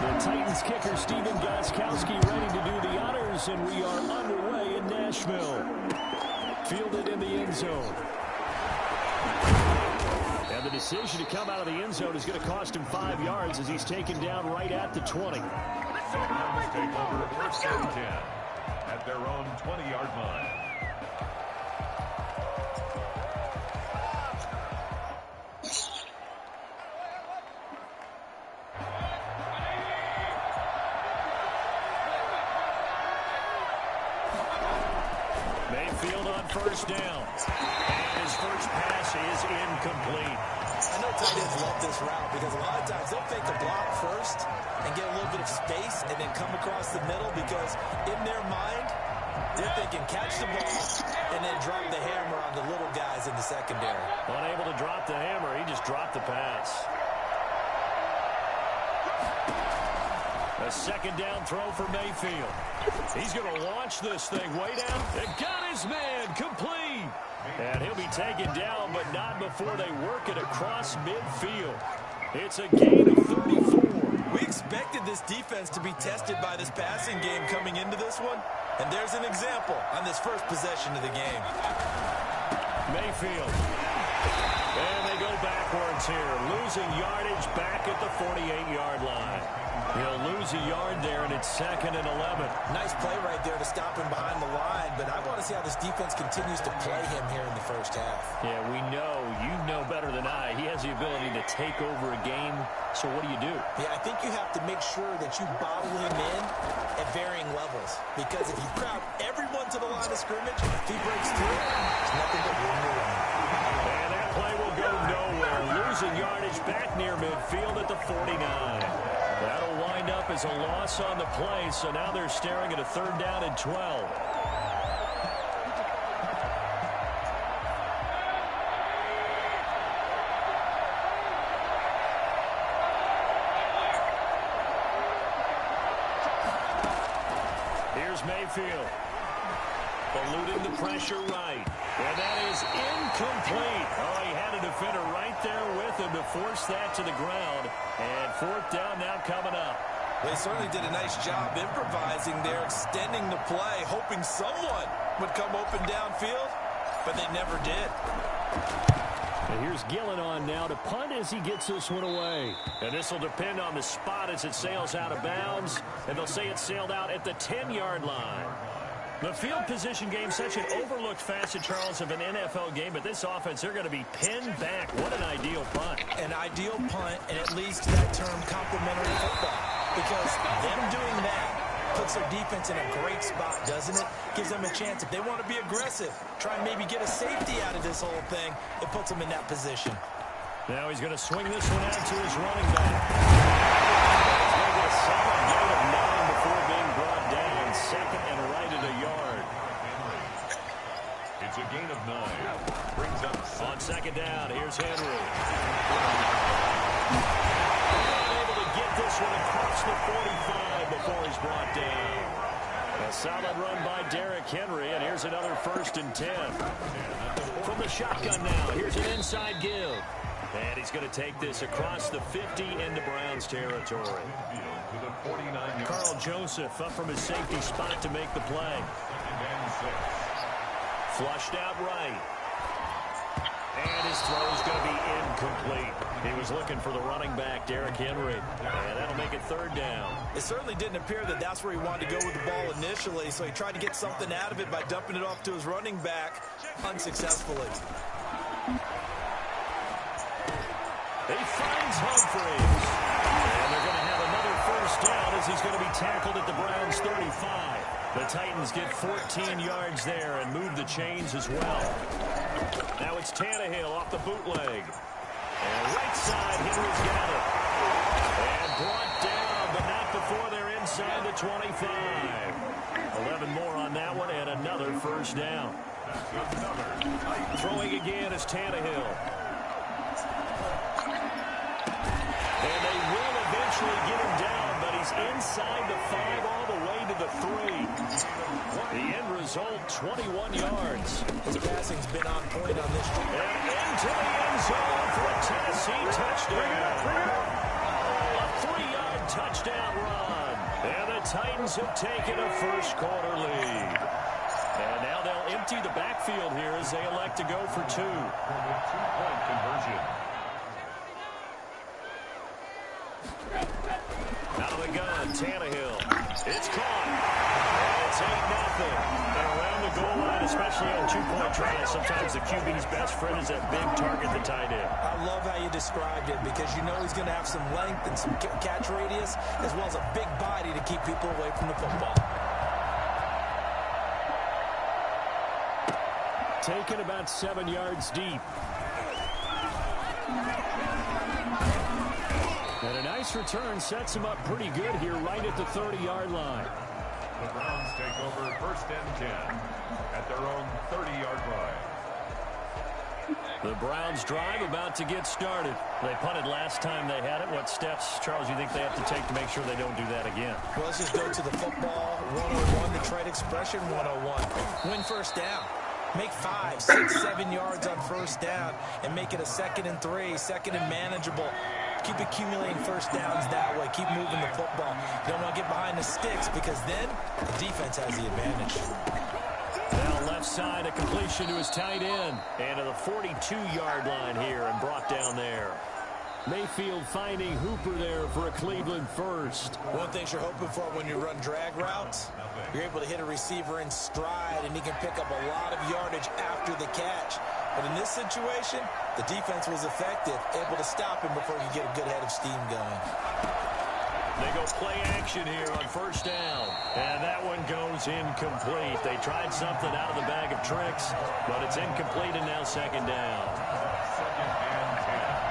The Titans kicker Steven Gostkowski ready to do the honors, and we are underway in Nashville. Fielded in the end zone. And the decision to come out of the end zone is going to cost him 5 yards as he's taken down right at the 20. Titans take over first and 10 at their own 20-yard line. Mayfield on first down. And his first pass is incomplete. I know tight ends love this route because a lot of times they'll fake the block first and get a little bit of space and then come across the middle because in their mind, they're thinking catch the ball and then drop the hammer on the little guys in the secondary. Unable to drop the hammer, he just dropped the pass. A second down throw for Mayfield. He's going to launch this thing way down. It got his man complete. And he'll be taken down, but not before they work it across midfield. It's a gain of 34. We expected this defense to be tested by this passing game coming into this one. And there's an example on this first possession of the game. Mayfield. And they go backwards here. Losing yardage back at the 48-yard line. He'll lose a yard there, and it's 2nd and 11. Nice play right there to stop him behind the line, but I want to see how this defense continues to play him here in the first half. Yeah, we know. You know better than I. He has the ability to take over a game, so what do you do? Yeah, I think you have to make sure that you bottle him in at varying levels, because if you crowd everyone to the line of scrimmage, if he breaks through, there's nothing but room to run. And that play will go nowhere. Losing yardage back near midfield at the 49. That'll wind up as a loss on the play, so now they're staring at a 3rd down and 12. Here's Mayfield. Eluding the pressure right. And that is incomplete. Oh, he had a defender right there with him to force that to the ground. And 4th down now coming up. They certainly did a nice job improvising there, extending the play, hoping someone would come open downfield, but they never did. And here's Gillen on now to punt as he gets this one away. And this will depend on the spot as it sails out of bounds. And they'll say it sailed out at the 10-yard line. The field position game, such an overlooked facet, Charles, of an NFL game, but this offense, they're going to be pinned back. What an ideal punt. An ideal punt, and at least that term complementary football. Because them doing that puts their defense in a great spot, doesn't it? Gives them a chance. If they want to be aggressive, try and maybe get a safety out of this whole thing, it puts them in that position. Now he's going to swing this one out to his running back. He's going to get a solid gain of 9 before being brought down. 2nd and right at a yard. It's a gain of 9. Brings up on 2nd down. Here's Henry. Able to get this one across the 45 before he's brought down. A solid run by Derrick Henry, and here's another 1st and 10. From the shotgun now, here's an inside give. And he's going to take this across the 50 into Browns territory. Carl Joseph up from his safety spot to make the play. Flushed out right. And his throw is going to be incomplete. He was looking for the running back, Derrick Henry. And that'll make it 3rd down. It certainly didn't appear that that's where he wanted to go with the ball initially, so he tried to get something out of it by dumping it off to his running back unsuccessfully. He finds Humphries. And they're going to have another 1st down as he's going to be tackled at the Browns' 35. The Titans get 14 yards there and move the chains as well. Now it's Tannehill off the bootleg. And right side, Henry's got it. And brought down, but not before they're inside the 25. 11 more on that one and another 1st down. Throwing again is Tannehill. And they will eventually get him down, but he's inside the 5 all the way to the 3. The end result, 21 yards. His passing's been on point on this drive. And into the end zone for a Tennessee touchdown. A 3-yard touchdown run. And the Titans have taken a first-quarter lead. And now they'll empty the backfield here as they elect to go for two. Two-point conversion. Out of the gun, Tannehill. It's caught. And it's 8-0. And around the goal line, especially on two-point tries, sometimes the QB's best friend is that big target, the tight end. I love how you described it because you know he's going to have some length and some catch radius as well as a big body to keep people away from the football. Taken about 7 yards deep. And a nice return sets him up pretty good here right at the 30-yard line. The Browns take over 1st and 10 at their own 30-yard line. The Browns drive about to get started. They punted last time they had it. What steps, Charles, you think they have to take to make sure they don't do that again? Well, let's just go to the football 101, the trade expression 101. Win first down. Make 5, 6, 7 yards on first down and make it a 2nd and 3, 2nd and manageable. Keep accumulating first downs that way. Keep moving the football. You don't want to get behind the sticks because then the defense has the advantage. Now left side, a completion to his tight end. And to the 42-yard line here and brought down there. Mayfield finding Hooper there for a Cleveland first. One thing you're hoping for when you run drag routes, you're able to hit a receiver in stride and he can pick up a lot of yardage after the catch. But in this situation, the defense was effective, able to stop him before he could get a good head of steam going. They go play action here on first down. And that one goes incomplete. They tried something out of the bag of tricks, but it's incomplete and now 2nd down. 2nd and 10.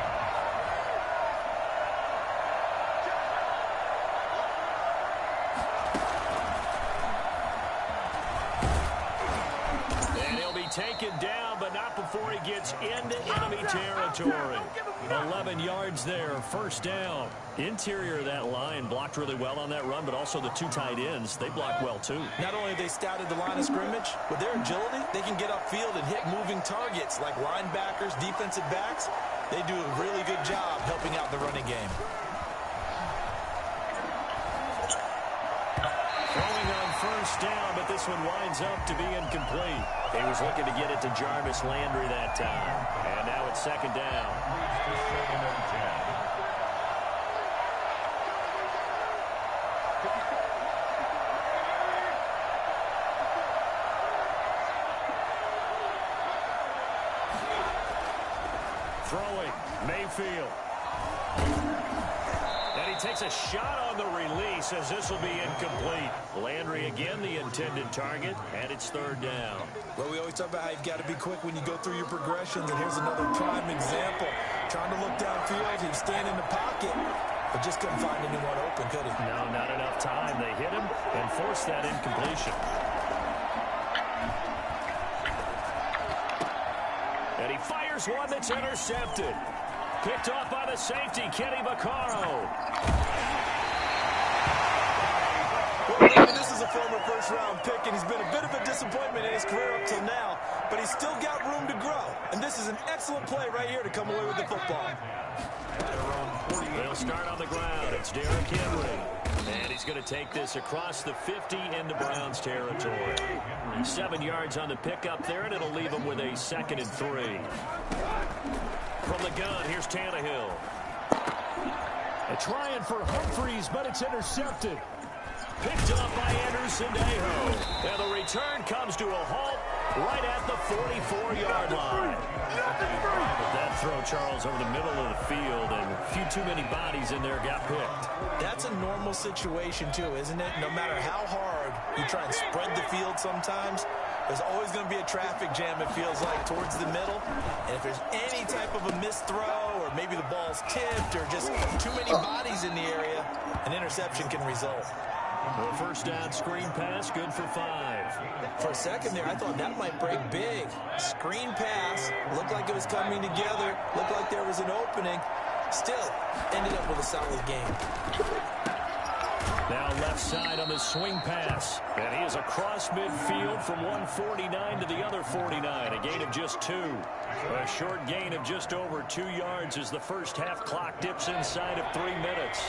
Taken down, but not before he gets into enemy territory. 11 yards there, first down. Interior of that line blocked really well on that run, but also the two tight ends, they blocked well too. Not only have they scouted the line of scrimmage, with their agility, they can get upfield and hit moving targets like linebackers, defensive backs. They do a really good job helping out the running game. Throwing on first down, but this one winds up to be incomplete. He was looking to get it to Jarvis Landry that time. And now it's 2nd down. 2nd and 10. Throwing, Mayfield. And he takes a shot on the release as this will be incomplete. Landry again the intended target, and it's 3rd down. Well, we always talk about how you've got to be quick when you go through your progressions, and here's another prime example. Trying to look downfield, he was standing in the pocket, but just couldn't find anyone open, could he? No, not enough time. They hit him and forced that incompletion. And he fires one that's intercepted. Picked off by the safety, Kenny Vaccaro. Well, David, this is a former first-round pick, and he's been a bit of a disappointment in his career up till now, but he's still got room to grow. And this is an excellent play right here to come away with the football. They'll start on the ground. It's Derrick Henry. And he's going to take this across the 50 into Browns territory. 7 yards on the pickup there, and it'll leave him with a 2nd and 3. From the gun, here's Tannehill. They're trying for Humphreys, but it's intercepted. Picked up by Anderson-Dejo. And the return comes to a halt right at the 44-yard line. That throw, Charles, over the middle of the field, and a few too many bodies in there got picked. That's a normal situation, too, isn't it? No matter how hard you try and spread the field sometimes, there's always going to be a traffic jam, it feels like, towards the middle. And if there's any type of a missed throw, or maybe the ball's tipped, or just too many bodies in the area, an interception can result. The first down screen pass, good for 5. For a second there, I thought that might break big. Screen pass, looked like it was coming together, looked like there was an opening. Still, ended up with a solid game. Now left side on the swing pass. And he is across midfield from 149 to the other 49. A gain of just 2. A short gain of just over 2 yards as the first half clock dips inside of 3 minutes.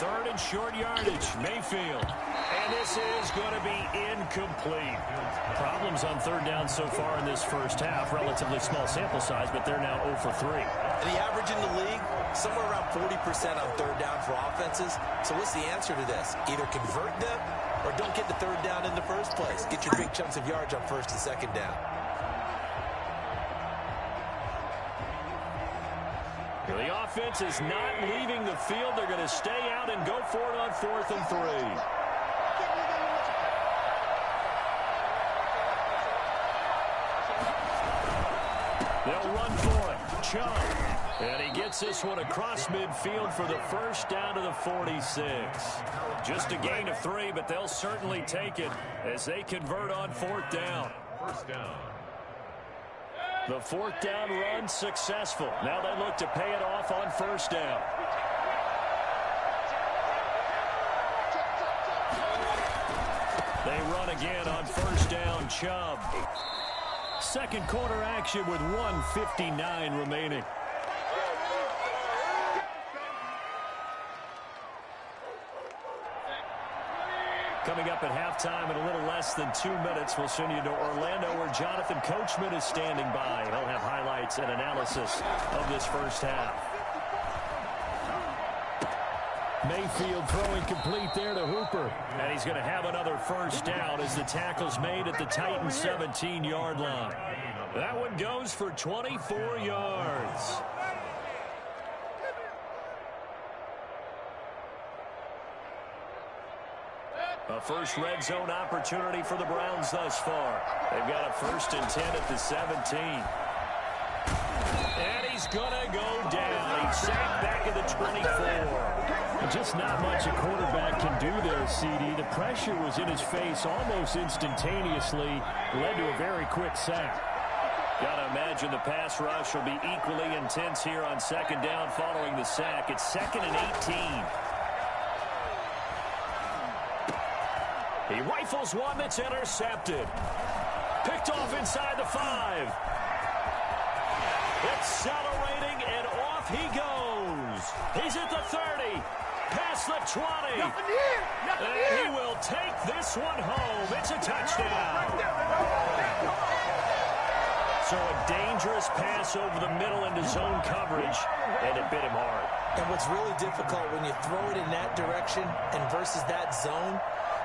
Third and short yardage. Mayfield. And this is going to be incomplete. Problems on third down so far in this first half. Relatively small sample size, but they're now 0 for 3. And the average in the league, somewhere around 40% on third down for offenses. So what's the answer to this? Either convert them or don't get the third down in the first place. Get your big chunks of yards on first and second down. The offense is not leaving the field. They're going to stay out and go for it on 4th and 3. They'll run for it. Chubb. And he gets this one across midfield for the first down to the 46. Just a gain of 3, but they'll certainly take it as they convert on 4th down. First down. The 4th down run successful. Now they look to pay it off on 1st down. They run again on 1st down. Chubb. Second quarter action with 1:59 remaining. Coming up at halftime in a little less than 2 minutes, we'll send you to Orlando where Jonathan Coachman is standing by. He'll have highlights and analysis of this first half. Mayfield throwing complete there to Hooper. And he's going to have another first down as the tackle's made at the Titans' 17-yard line. That one goes for 24 yards. A first red zone opportunity for the Browns thus far. They've got a 1st and 10 at the 17. And he's going to go down. He's sacked back at the 24. Just not much a quarterback can do there, CD. The pressure was in his face almost instantaneously. Led to a very quick sack. Got to imagine the pass rush will be equally intense here on 2nd down following the sack. It's 2nd and 18. He rifles one that's intercepted. Picked off inside the 5. Accelerating, and off he goes. He's at the 30. Past the 20. And he will take this one home. It's a touchdown. So a dangerous pass over the middle into zone coverage, and it bit him hard. And what's really difficult when you throw it in that direction and versus that zone,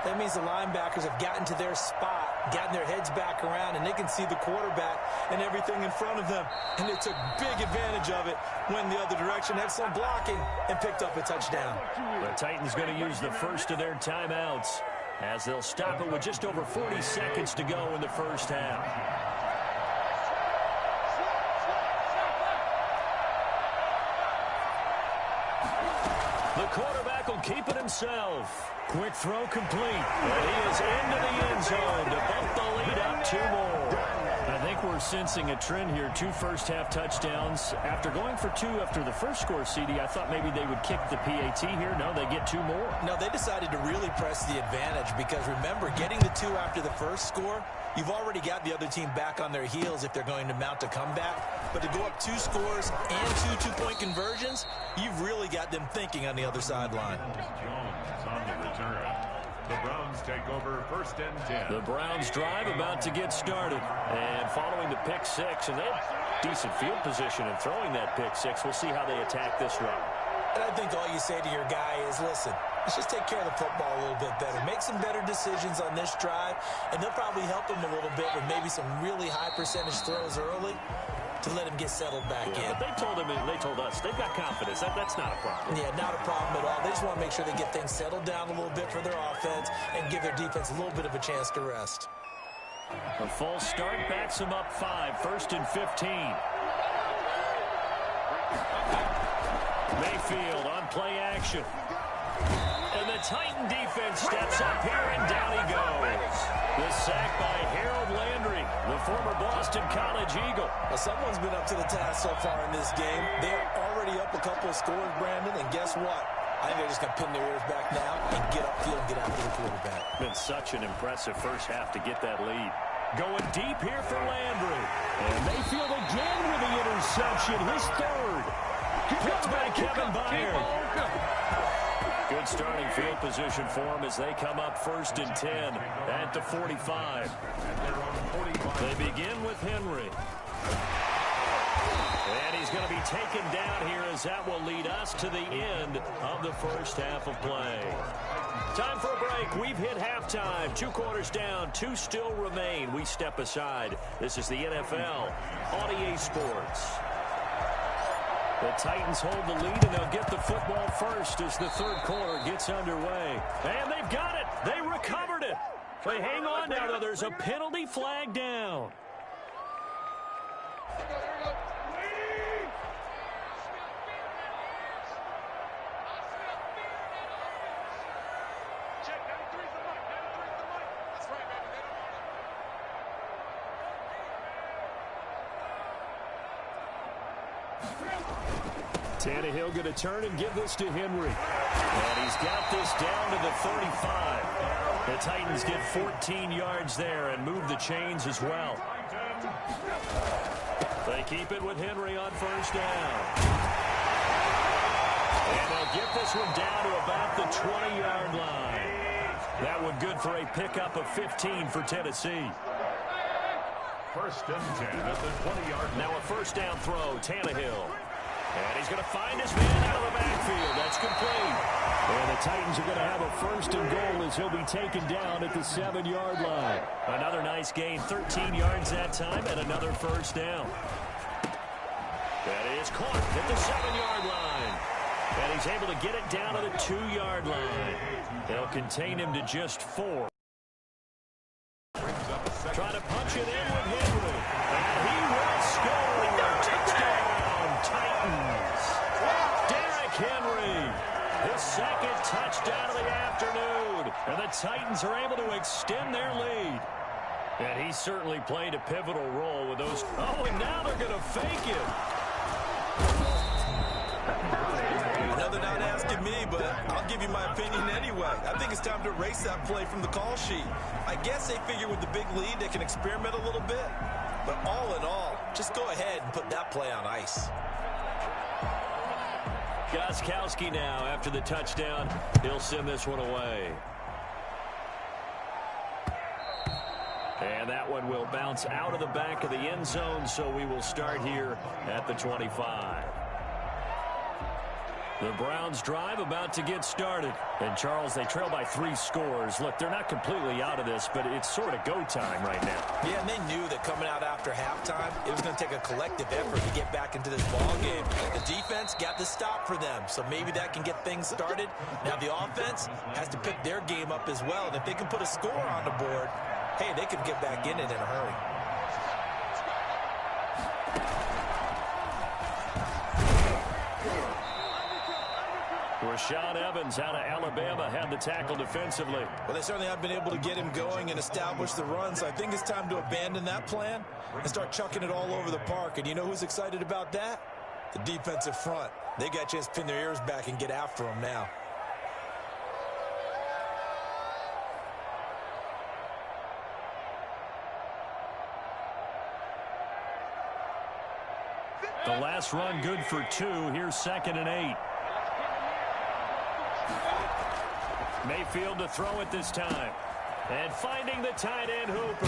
that means the linebackers have gotten to their spot, gotten their heads back around, and they can see the quarterback and everything in front of them. And they took big advantage of it, went the other direction, had some blocking, and picked up a touchdown. The Titans going to use the first of their timeouts as they'll stop it with just over 40 seconds to go in the first half. The quarterback will keep it himself. Quick throw complete. And he is into the end zone to bump the lead up 2 more. I think we're sensing a trend here. 2 first-half touchdowns. After going for 2 after the first score, CD, I thought maybe they would kick the PAT here. No, they get 2 more. No, they decided to really press the advantage because, remember, getting the 2 after the first score, you've already got the other team back on their heels if they're going to mount a comeback. But to go up 2 scores and 2 two-point conversions, you've really got them thinking on the other sideline. Jones on the return. The Browns take over 1st and 10. The Browns drive about to get started. And following the pick 6, and they have decent field position in throwing that pick 6. We'll see how they attack this run. And I think all you say to your guy is, listen, let's just take care of the football a little bit better. Make some better decisions on this drive, and they'll probably help him a little bit with maybe some really high percentage throws early to let him get settled back in. But they told him, and they told us, they've got confidence. That's not a problem. Yeah, not a problem at all. They just want to make sure they get things settled down a little bit for their offense and give their defense a little bit of a chance to rest. A false start backs them up 5, 1st and 15. Mayfield on play action. And the Titan defense steps up here, and down he goes. The sack by Harold Landry, the former Boston College Eagle. Well, someone's been up to the task so far in this game. They're already up a couple of scores, Brandon, and guess what? I think they're just going to pin their ears back now and get upfield and get after the quarterback. Been such an impressive first half to get that lead. Going deep here for Landry. And Mayfield again with the interception, his 3rd. Picked by Kevin Byard. Good starting field position for him as they come up 1st and 10 at the 45. They begin with Henry. And he's going to be taken down here as that will lead us to the end of the first half of play. Time for a break. We've hit halftime. 2 quarters down. 2 still remain. We step aside. This is the NFL on EA Sports. The Titans hold the lead, and they'll get the football first as the 3rd quarter gets underway. And they've got it. They recovered it. They hang on now, though. There's a penalty flag down. Tannehill going to turn and give this to Henry. And he's got this down to the 35. The Titans get 14 yards there and move the chains as well. They keep it with Henry on 1st down. And they'll get this one down to about the 20-yard line. That one good for a pickup of 15 for Tennessee. 1st and 10 at the 20-yard line. Now a 1st down throw, Tannehill. And he's going to find his man out of the backfield. That's complete. And the Titans are going to have a 1st and goal as he'll be taken down at the 7-yard line. Another nice gain, 13 yards that time, and another 1st down. That is caught at the 7-yard line. And he's able to get it down to the 2-yard line. They'll contain him to just 4. Trying to punch it in with Henry. And he will score. Touchdown, Titans. Derrick Henry. His 2nd touchdown of the afternoon. And the Titans are able to extend their lead. And he certainly played a pivotal role with those. Oh, and now they're going to fake it. No, they're not asking me, but I'll give you my opinion anyway. I think it's time to erase that play from the call sheet. I guess they figure with the big lead they can experiment a little bit. But all in all, just go ahead and put that play on ice. Gostkowski now after the touchdown. He'll send this one away. And that one will bounce out of the back of the end zone, so we will start here at the 25. The Browns drive about to get started. And, Charles, they trail by 3 scores. Look, they're not completely out of this, but it's sort of go time right now. Yeah, and they knew that coming out after halftime, it was going to take a collective effort to get back into this ball game. The defense got the stop for them, so maybe that can get things started. Now the offense has to pick their game up as well. And if they can put a score on the board, hey, they can get back in it in a hurry. Rashaan Evans out of Alabama had the tackle defensively. Well, they certainly have been able to get him going and establish the run, so I think it's time to abandon that plan and start chucking it all over the park. And you know who's excited about that? The defensive front. They got a chance to pin their ears back and get after him now. The last run good for 2. Here's 2nd and 8. Mayfield to throw it this time. And finding the tight end Hooper.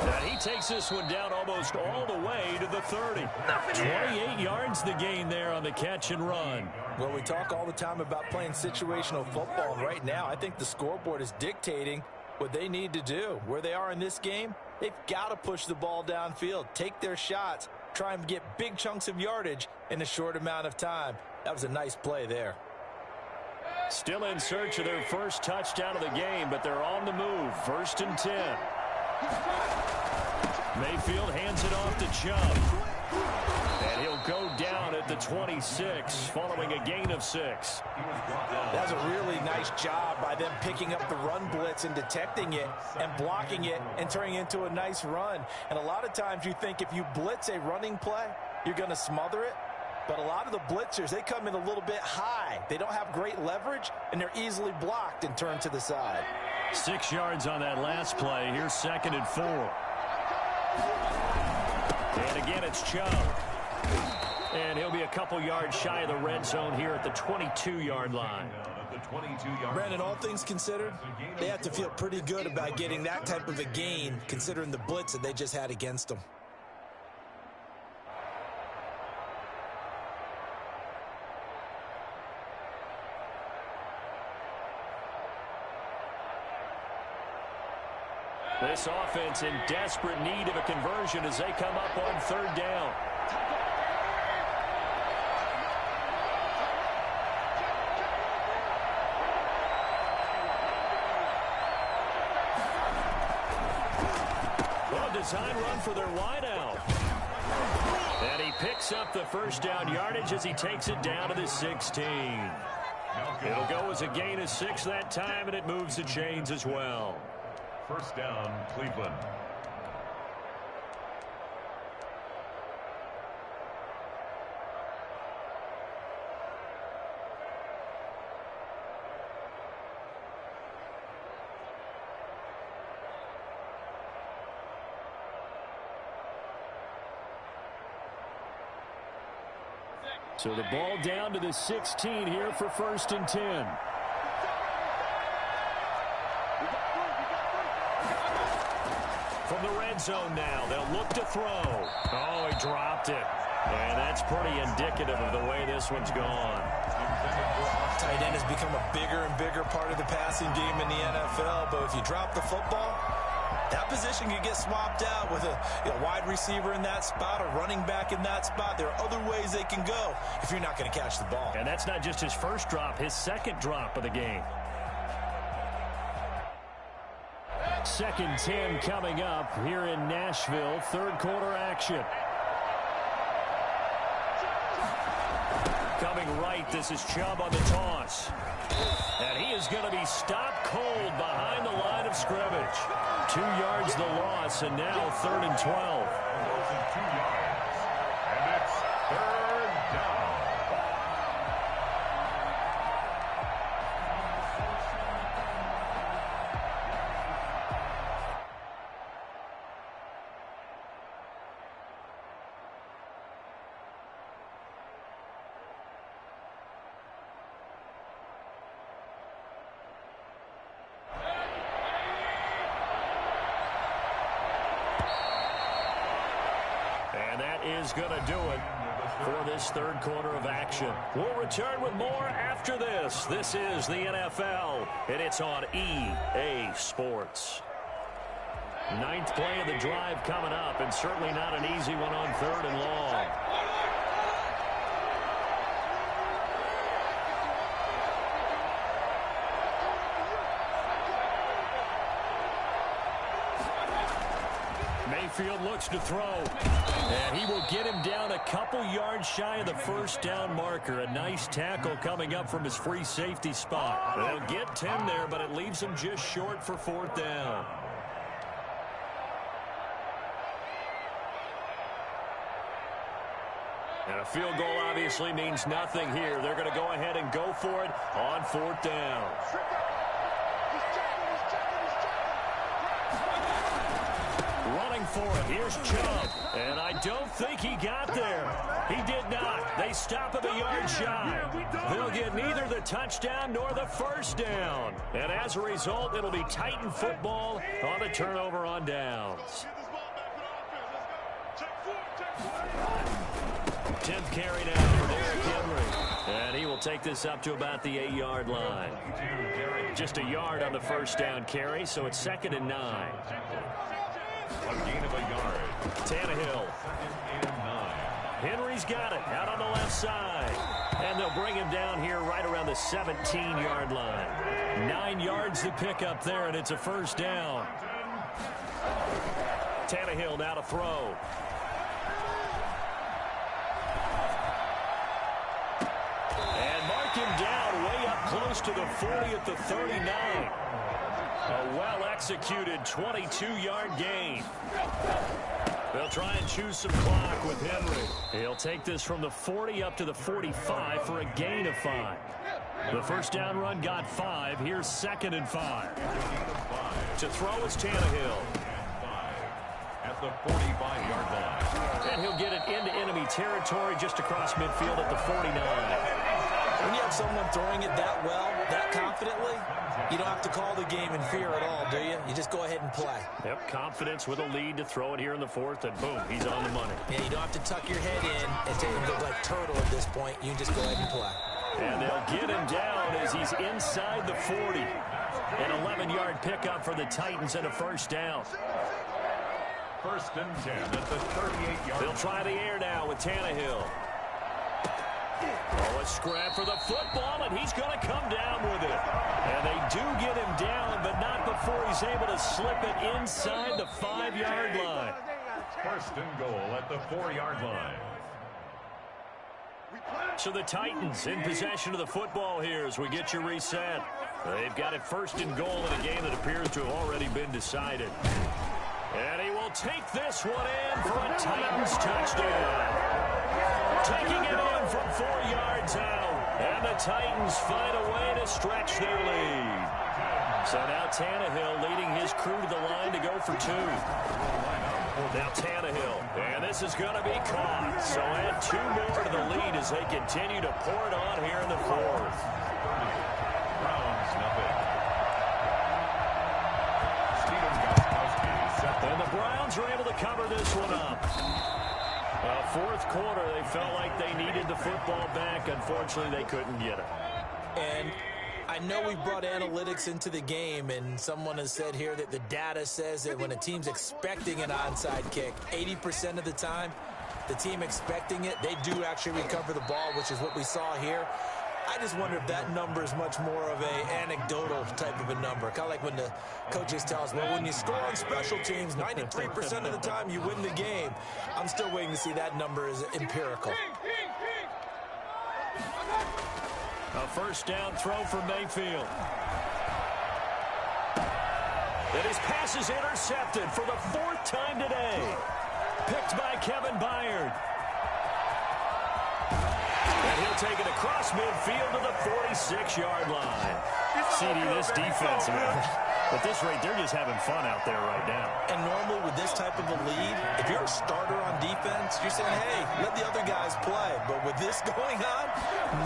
Now he takes this one down almost all the way to the 30. 28 yards the gain there on the catch and run. Well, we talk all the time about playing situational football, and right now I think the scoreboard is dictating what they need to do. Where they are in this game, they've got to push the ball downfield, take their shots, try and get big chunks of yardage in a short amount of time. That was a nice play there. Still in search of their first touchdown of the game, but they're on the move. 1st and 10. Mayfield hands it off to Chubb. And he'll go down at the 26 following a gain of 6. That's a really nice job by them picking up the run blitz and detecting it and blocking it and turning it into a nice run. And a lot of times you think if you blitz a running play, you're going to smother it. But a lot of the blitzers, they come in a little bit high. They don't have great leverage, and they're easily blocked and turned to the side. 6 yards on that last play. Here's 2nd and 4. And again, it's Chubb. And he'll be a couple yards shy of the red zone here at the 22-yard line. Brandon, all things considered, they have to feel pretty good about getting that type of a gain, considering the blitz that they just had against them. This offense in desperate need of a conversion as they come up on third down. Well, design run for their wideout. And he picks up the first down yardage as he takes it down to the 16. It'll go as a gain of 6 that time, and it moves the chains as well. First down, Cleveland. So the ball down to the 16 here for 1st and 10. From the red zone now, they'll look to throw. Oh, he dropped it. And that's pretty indicative of the way this one's gone. Tight end has become a bigger and bigger part of the passing game in the NFL, but if you drop the football, that position can get swapped out with a wide receiver in that spot, a running back in that spot. There are other ways they can go if you're not going to catch the ball. And that's not just his first drop, his second drop of the game. 2nd 10 coming up here in Nashville. Third quarter action. Coming right, this is Chubb on the toss. And he is going to be stopped cold behind the line of scrimmage. 2 yards the loss, and now 3rd and 12. 2 yards. And it's 3rd down. Is going to do it for this third quarter of action. We'll return with more after this. This is the NFL, and it's on EA Sports. 9th play of the drive coming up, and certainly not an easy one on 3rd and long. Mayfield looks to throw, and he will get him down a couple yards shy of the first down marker. A nice tackle coming up from his free safety spot. They'll get 10 there, but it leaves him just short for 4th down. And a field goal obviously means nothing here. They're going to go ahead and go for it on 4th down. Running for it. Here's Chubb. And I don't think he got there. He did not. They stop at the yard shy. They'll get neither the touchdown nor the first down. And as a result, it'll be Titan football on the turnover on downs. 10th carry now for Derrick Henry. And he will take this up to about the 8-yard line. Just a yard on the first down carry, so it's 2nd and 9. A gain of a yard. Tannehill. 2nd and 9. Henry's got it out on the left side. And they'll bring him down here right around the 17-yard line. 9 yards to pick up there, and it's a first down. Tannehill now to throw. And mark him down way up close to the 40 at the 39. A well-executed 22-yard gain. They'll try and choose some clock with Henry. He'll take this from the 40 up to the 45 for a gain of 5. The first down run got 5. Here's 2nd and 5. To throw is Tannehill. At the 45-yard line. And he'll get it into enemy territory just across midfield at the 49. When you have someone throwing it that well, that confidently, you don't have to call the game in fear at all, do you? You just go ahead and play. Yep, confidence with a lead to throw it here in the fourth, and boom, he's on the money. Yeah, you don't have to tuck your head in and take him like turtle at this point. You just go ahead and play. And they'll get him down as he's inside the 40. An 11-yard pickup for the Titans and a first down. First and 10 at the 38-yard. They'll try the air now with Tannehill. Oh, a scrap for the football, and he's going to come down with it. And they do get him down, but not before he's able to slip it inside the 5-yard line. First and goal at the 4-yard line. So the Titans in possession of the football here as we get you reset. They've got it first and goal in a game that appears to have already been decided. And he will take this one in for a Titans touchdown. Taking it in from 4 yards out. And the Titans find a way to stretch their lead. So now Tannehill leading his crew to the line to go for 2. Now Tannehill. And this is going to be caught. So add 2 more to the lead as they continue to pour it on here in the fourth. Browns nothing. And the Browns are able to cover this one up. Fourth quarter, they felt like they needed the football back. Unfortunately, they couldn't get it. And I know we brought analytics into the game, and someone has said here that the data says that when a team's expecting an onside kick, 80% of the time, the team expecting it, they do actually recover the ball, which is what we saw here. I just wonder if that number is much more of an anecdotal type of a number. Kind of like when the coaches tell us, well, when you score on special teams, 93% of the time you win the game. I'm still waiting to see that number is empirical. A first down throw for Mayfield. And his pass is intercepted for the 4th time today. Picked by Kevin Byard. And he'll take it across midfield to the 46-yard line. CD, this defense, at this rate, they're just having fun out there right now. And normally with this type of a lead, if you're a starter on defense, you're saying, hey, let the other guys play. But with this going on,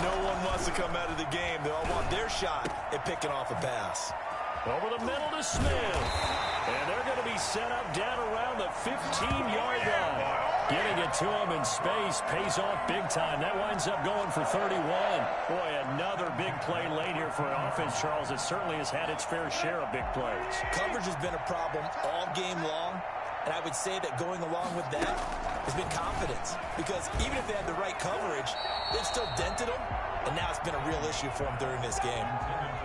no one wants to come out of the game. They all want their shot at picking off a pass. Over the middle to Smith. And they're going to be set up down around the 15-yard line. Getting it to him in space pays off big time. That winds up going for 31. Boy, another big play late here for an offense, Charles, that certainly has had its fair share of big plays. Coverage has been a problem all game long, and I would say that going along with that has been confidence. Because even if they had the right coverage, they've still dented them, and now it's been a real issue for them during this game.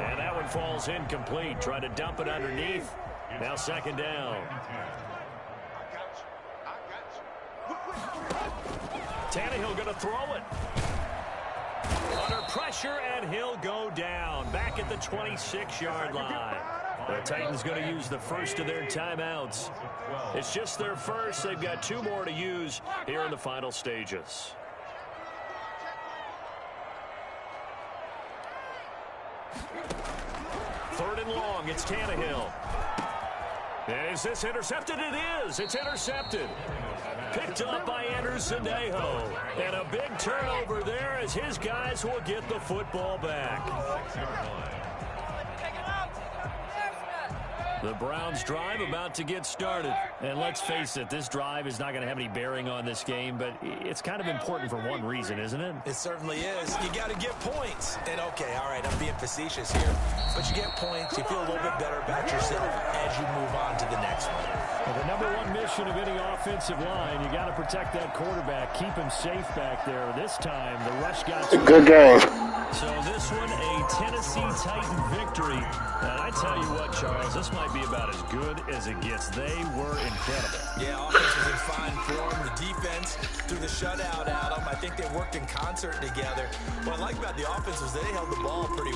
And that one falls incomplete. Trying to dump it underneath. Now second down. Tannehill going to throw it. Under pressure, and he'll go down. Back at the 26-yard line. The Titans going to use the first of their timeouts. It's just their first. They've got 2 more to use here in the final stages. Third and long. It's Tannehill. And is this intercepted? It is. It's intercepted. Picked up by Anderson-Aho. And a big turnover there as his guys will get the football back. The Browns drive about to get started. And let's face it, this drive is not going to have any bearing on this game, but it's kind of important for one reason, isn't it? It certainly is. You got to get points. And okay, all right, I'm being facetious here. But you get points, you feel a little bit better about yourself as you move on to the next one. Well, the number one mission of any offensive line, you got to protect that quarterback, keep him safe back there. This time, the rush got to good game. So this one, a Tennessee Titan victory. And I tell you what, Charles, this might be about as good as it gets. They were incredible. Yeah, offense was in fine form. The defense threw the shutout at them. I think they worked in concert together. What I like about the offense was they held the ball pretty